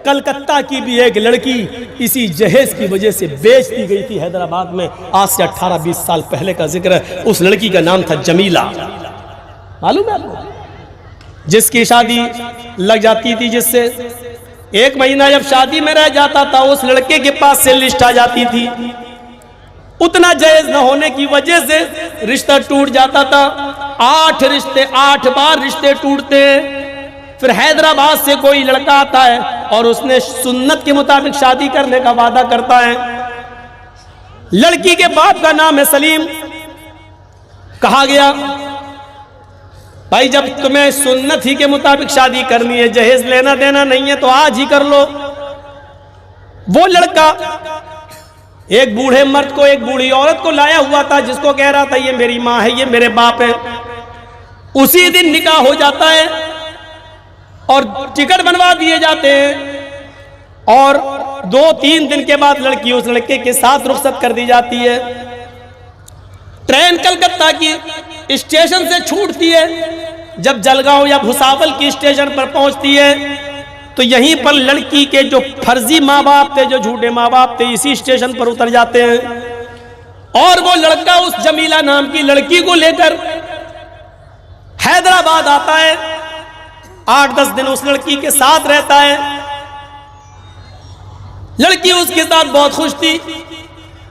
کلکتہ کی بھی ایک لڑکی اسی جہیز کی وجہ سے بیچ دی گئی تھی حیدرآباد میں، آج سے 18-20 سال پہلے کا ذکر ہے۔ اس لڑکی کا نام تھا جمیلہ، معلوم ہے آپ کو؟ جس کی شادی لگ جاتی تھی، جس سے 1 مہینہ جب شادی میں رہ جاتا تھا، اس لڑکے کے پاس سے لسٹ آ جاتی تھی، اتنا جائز نہ ہونے کی وجہ سے رشتہ ٹوٹ جاتا تھا۔ 8 بار رشتے ٹوٹتے ہیں۔ پھر حیدرآباد سے کوئی لڑکا آتا ہے اور اس نے سنت کے مطابق شادی کرنے کا وعدہ کرتا ہے۔ لڑکی کے باپ کا نام ہے سلیم۔ کہا گیا بھائی جب تمہیں سنت ہی کے مطابق شادی کرنی ہے، جہیز لینا دینا نہیں ہے تو آج ہی کر لو۔ وہ لڑکا ایک بوڑھے مرد کو، ایک بوڑھی عورت کو لایا ہوا تھا، جس کو کہہ رہا تھا یہ میری ماں ہے، یہ میرے باپ ہے۔ اسی دن نکاح ہو جاتا ہے اور ٹکٹ بنوا دیے جاتے ہیں، اور 2-3 دن کے بعد لڑکی اس لڑکے کے ساتھ رخصت کر دی جاتی ہے۔ ٹرین کلکتہ کی اسٹیشن سے چھوٹتی ہے، جب جلگاؤں یا بھساول کی اسٹیشن پر پہنچتی ہے تو یہیں پر لڑکی کے جو فرضی ماں باپ تھے، جو جھوٹے ماں باپ تھے، اسی اسٹیشن پر اتر جاتے ہیں، اور وہ لڑکا اس جمیلہ نام کی لڑکی کو لے کر حیدرآباد آتا ہے۔ 8-10 دن اس لڑکی کے ساتھ رہتا ہے۔ لڑکی اس کے ساتھ بہت خوش تھی،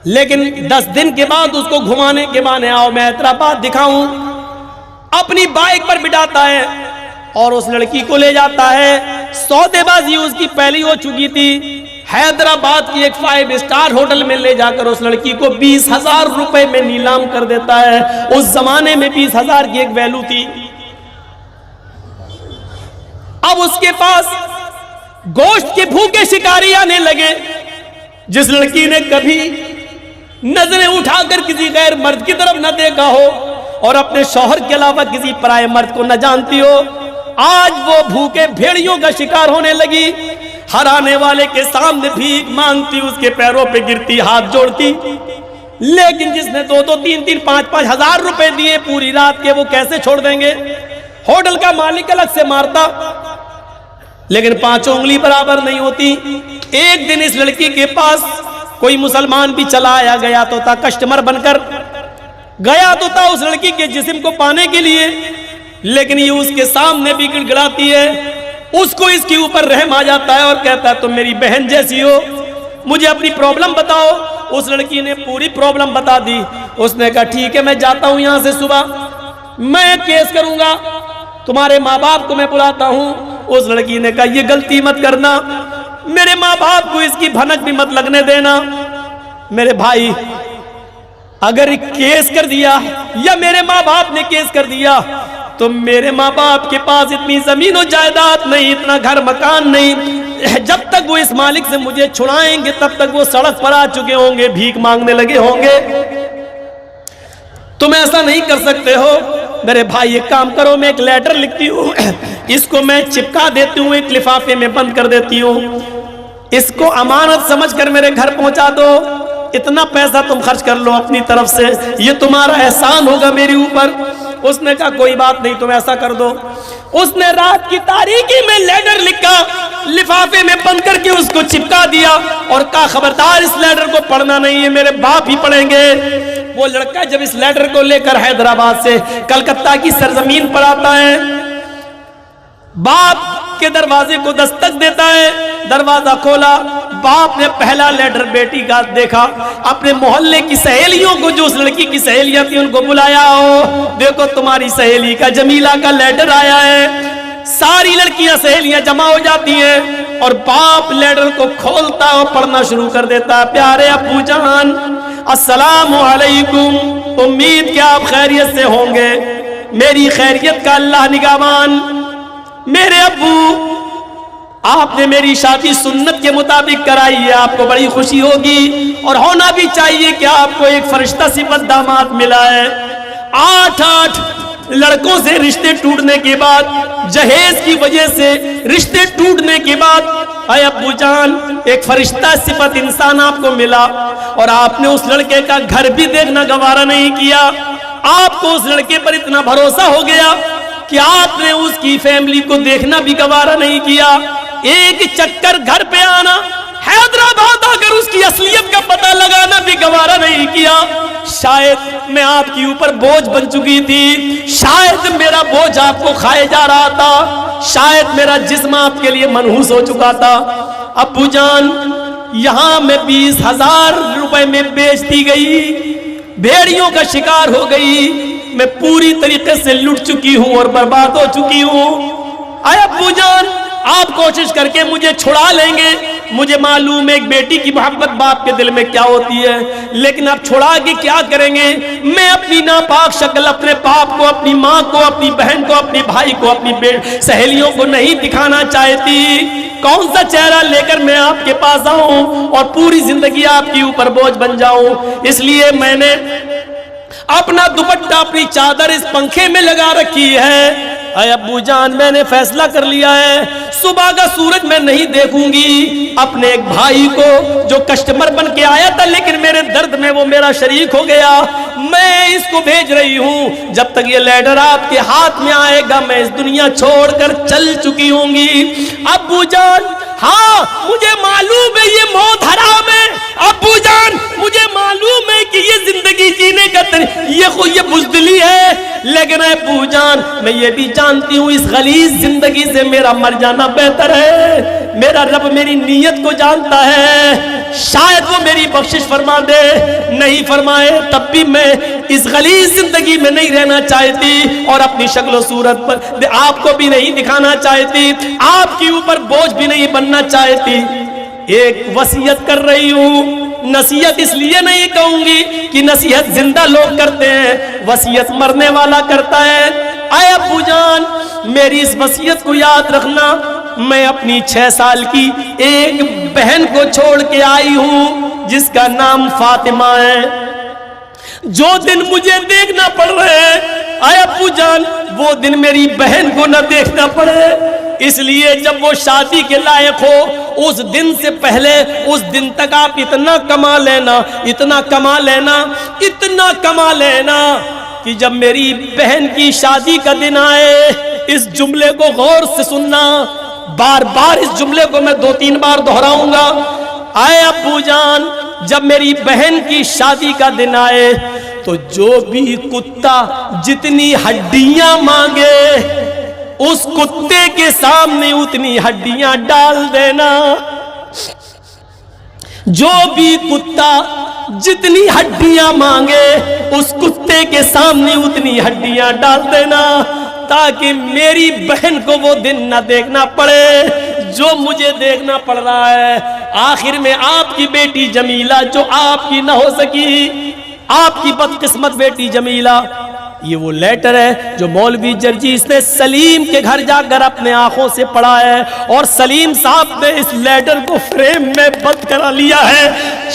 لیکن 10 دن کے بعد اس کو گھمانے کے بہانے آؤ میں حیدرآباد دکھاؤں، اپنی بائک پر بٹھاتا ہے اور اس لڑکی کو لے جاتا ہے۔ سودے بازی اس کی پہلی ہو چکی تھی۔ حیدرآباد کی ایک 5 اسٹار ہوٹل میں لے جا کر اس لڑکی کو 20,000 روپے میں نیلام کر دیتا ہے۔ اس زمانے میں 20,000 کی ایک ویلو تھی۔ اب اس کے پاس گوشت کے بھوکے شکاری آنے لگے۔ جس لڑکی نے کبھی نظریں اٹھا کر کسی غیر مرد کی طرف نہ دیکھا ہو اور اپنے شوہر کے علاوہ کسی پرائے مرد کو نہ جانتی ہو، آج وہ بھوکے بھیڑیوں کا شکار ہونے لگی۔ ہر آنے والے کے سامنے بھیک مانگتی، اس کے پیروں پہ گرتی، ہاتھ جوڑتی۔ لیکن جس نے 2-2, 3-3, 5-5 ہزار روپے دیے پوری رات کے، وہ کیسے چھوڑ دیں گے؟ ہوٹل کا مالک الگ سے مارتا، لیکن 5 انگلی برابر نہیں ہوتی۔ ایک دن اس لڑکی کے پاس کوئی مسلمان بھی چلا آیا، گیا تو تھا کسٹمر بن کر، گیا تو تھا اس لڑکی کے جسم کو پانے کے لیے، لیکن یہ اس کے سامنے بھی گڑ گڑاتی ہے۔ اس کو اس کے اوپر رحم آ جاتا ہے اور کہتا ہے تم میری بہن جیسی ہو، مجھے اپنی پرابلم بتاؤ۔ اس لڑکی نے پوری پرابلم بتا دی۔ اس نے کہا ٹھیک ہے میں جاتا ہوں یہاں سے، صبح میں کیس کروں گا، تمہارے ماں باپ کو میں بلاتا ہوں۔ اس لڑکی نے کہا یہ غلطی مت کرنا، میرے ماں باپ کو اس کی بھنک بھی مت لگنے دینا۔ میرے بھائی اگر کیس کر دیا یا میرے ماں باپ نے کیس کر دیا تو میرے ماں باپ کے پاس اتنی زمین و جائیداد نہیں، اتنا گھر مکان نہیں، جب تک وہ اس مالک سے مجھے چھڑائیں گے تب تک وہ سڑک پر آ چکے ہوں گے، بھیک مانگنے لگے ہوں گے۔ تم ایسا نہیں کر سکتے ہو۔ میرے بھائی ایک کام کرو، میں ایک لیٹر لکھتی ہوں، اس کو میں چپکا دیتی ہوں، ایک لفافے میں بند کر دیتی ہوں، اس کو امانت سمجھ کر میرے گھر پہنچا دو، اتنا پیسہ تم خرچ کر لو اپنی طرف سے، یہ تمہارا احسان ہوگا میرے اوپر۔ اس نے کہا کوئی بات نہیں، تم ایسا کر دو۔ اس نے رات کی تاریکی میں لیٹر لکھا، لفافے میں بند کر کے اس کو چپکا دیا اور کہا خبردار اس لیٹر کو پڑھنا نہیں ہے، میرے باپ ہی پڑھیں گے۔ وہ لڑکا جب اس لیٹر کو لے کر حیدرآباد سے کلکتہ کی سرزمین پر آتا ہے، باپ کے دروازے کو دستک دیتا ہے، دروازہ کھولا، باپ نے پہلا لیٹر بیٹی کا دیکھا، اپنے محلے کی سہیلیوں کو، جو اس لڑکی کی سہیلیاں تھی، ان کو بلایا، ہو دیکھو تمہاری سہیلی کا، جمیلہ کا لیٹر آیا ہے۔ ساری لڑکیاں سہیلیاں جمع ہو جاتی ہیں اور باپ لیٹر کو کھولتا اور پڑھنا شروع کر دیتا ہے۔ پیارے ابو جان السلام علیکم، امید کہ آپ خیریت سے ہوں گے، میری خیریت کا اللہ نگہبان۔ میرے ابو آپ نے میری شادی سنت کے مطابق کرائی ہے، آپ کو بڑی خوشی ہوگی اور ہونا بھی چاہیے کہ آپ کو ایک فرشتہ صفت داماد ملا ہے۔ 8 لڑکوں سے رشتے ٹوٹنے کے بعد، جہیز کی وجہ سے رشتے ٹوٹنے کے بعد، اے ابو جان ایک فرشتہ صفت انسان آپ کو ملا اور آپ نے اس لڑکے کا گھر بھی دیکھنا گوارا نہیں کیا۔ آپ کو اس لڑکے پر اتنا بھروسہ ہو گیا کہ کہ آپ نے اس کی فیملی کو دیکھنا بھی گوارا نہیں کیا، ایک چکر گھر پہ آنا، حیدرآباد آ کر اس کی اصلیت کا پتہ لگانا بھی گوارا نہیں کیا۔ شاید میں آپ کے اوپر بوجھ بن چکی تھی، شاید میرا بوجھ آپ کو کھائے جا رہا تھا، شاید میرا جسم آپ کے لیے منحوس ہو چکا تھا۔ ابو جان یہاں میں 20,000 روپے میں بیچ دی گئی، بھیڑیوں کا شکار ہو گئی، میں پوری طریقے سے لٹ چکی ہوں اور برباد ہو چکی ہوں۔ اے ابو جان آپ کوشش کر کے مجھے چھڑا لیں گے، مجھے معلوم ہے ایک بیٹی کی محبت باپ کے دل میں کیا ہوتی ہے، لیکن آپ چھڑا کے کیا کریں گے؟ میں اپنی ناپاک شکل اپنے باپ کو، اپنی ماں کو، اپنی بہن کو، اپنی بھائی کو، اپنی سہیلیوں کو نہیں دکھانا چاہتی۔ کون سا چہرہ لے کر میں آپ کے پاس آؤں اور پوری زندگی آپ کے اوپر بوجھ بن جاؤں؟ اس لیے میں نے اپنا دوپٹہ، اپنی چادر اس پنکھے میں لگا رکھی ہے۔ اے ابو جان میں نے فیصلہ کر لیا ہے، صبح کا سورج میں نہیں دیکھوں گی۔ اپنے ایک بھائی کو جو کسٹمر بن کے آیا تھا لیکن میرے درد میں وہ میرا شریک ہو گیا، میں اس کو بھیج رہی ہوں، جب تک یہ لیٹر آپ کے ہاتھ میں آئے گا میں اس دنیا چھوڑ کر چل چکی ہوں گی۔ ابو جان ہاں مجھے معلوم ہے یہ موت حرام ہے، ابو جان مجھے معلوم ہے کہ یہ زندگی جینے کا یہ بزدلی ہے، لیکن ابو جان میں یہ بھی جانتی ہوں اس غلیظ زندگی سے میرا مر جانا بہتر ہے۔ میرا رب میری نیت کو جانتا ہے، شاید وہ میری بخشش فرما دے، نہیں فرمائے تب بھی میں اس غلیظ زندگی میں نہیں رہنا چاہتی اور اپنی شکل و صورت پر آپ کو بھی نہیں دکھانا چاہتی، آپ کے اوپر بوجھ بھی نہیں بننا چاہتی۔ ایک وصیت کر رہی ہوں، نصیحت اس لیے نہیں کہوں گی کہ نصیحت زندہ لوگ کرتے ہیں، وصیت مرنے والا کرتا ہے۔ اے ابو جان میری اس وصیت کو یاد رکھنا، میں اپنی 6 سال کی ایک بہن کو چھوڑ کے آئی ہوں جس کا نام فاطمہ ہے۔ جو دن مجھے دیکھنا پڑ رہے ہیں اے ابو جان وہ دن میری بہن کو نہ دیکھنا پڑے، اس لیے جب وہ شادی کے لائق ہو اس دن سے پہلے اس دن تک آپ اتنا کما لینا، اتنا کما لینا، اتنا کما لینا کہ جب میری بہن کی شادی کا دن آئے، اس جملے کو غور سے سننا، بار بار اس جملے کو میں 2-3 بار دہراؤں گا۔ اے ابو جان جب میری بہن کی شادی کا دن آئے تو جو بھی کتا جتنی ہڈیاں مانگے اس کتے کے سامنے اتنی ہڈیاں ڈال دینا، جو بھی کتا جتنی ہڈیاں مانگے اس کتے کے سامنے اتنی ہڈیاں ڈال دینا، تاکہ میری بہن کو وہ دن نہ دیکھنا پڑے جو مجھے دیکھنا پڑ رہا ہے۔ آخر میں آپ کی بیٹی جمیلہ جو آپ کی نہ ہو سکی، آپ کی بدقسمت بیٹی جمیلہ، یہ وہ لیٹر ہے جو مولوی جرجیس نے سلیم کے گھر جا کر اپنے آنکھوں سے پڑھا ہے، اور سلیم صاحب نے اس لیٹر کو فریم میں بند کرا لیا ہے،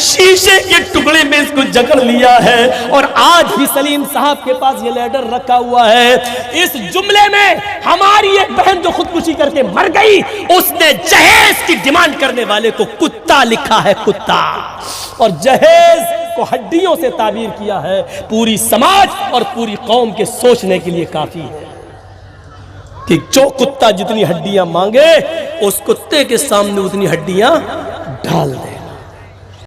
شیشے کے ٹکڑے میں اس کو جکڑ لیا ہے، اور آج بھی سلیم صاحب کے پاس یہ لیٹر رکھا ہوا ہے۔ اس جملے میں ہماری ایک بہن جو خودکشی کر کے مر گئی اس نے جہیز کی ڈیمانڈ کرنے والے کو کتا لکھا ہے، کتا، اور جہیز کو ہڈیوں سے تعبیر کیا ہے۔ پوری سماج اور پوری قوم کے سوچنے کے لیے کافی ہے کہ جو کتا جتنی ہڈیاں مانگے اس کتے کے سامنے اتنی ہڈیاں ڈال دے۔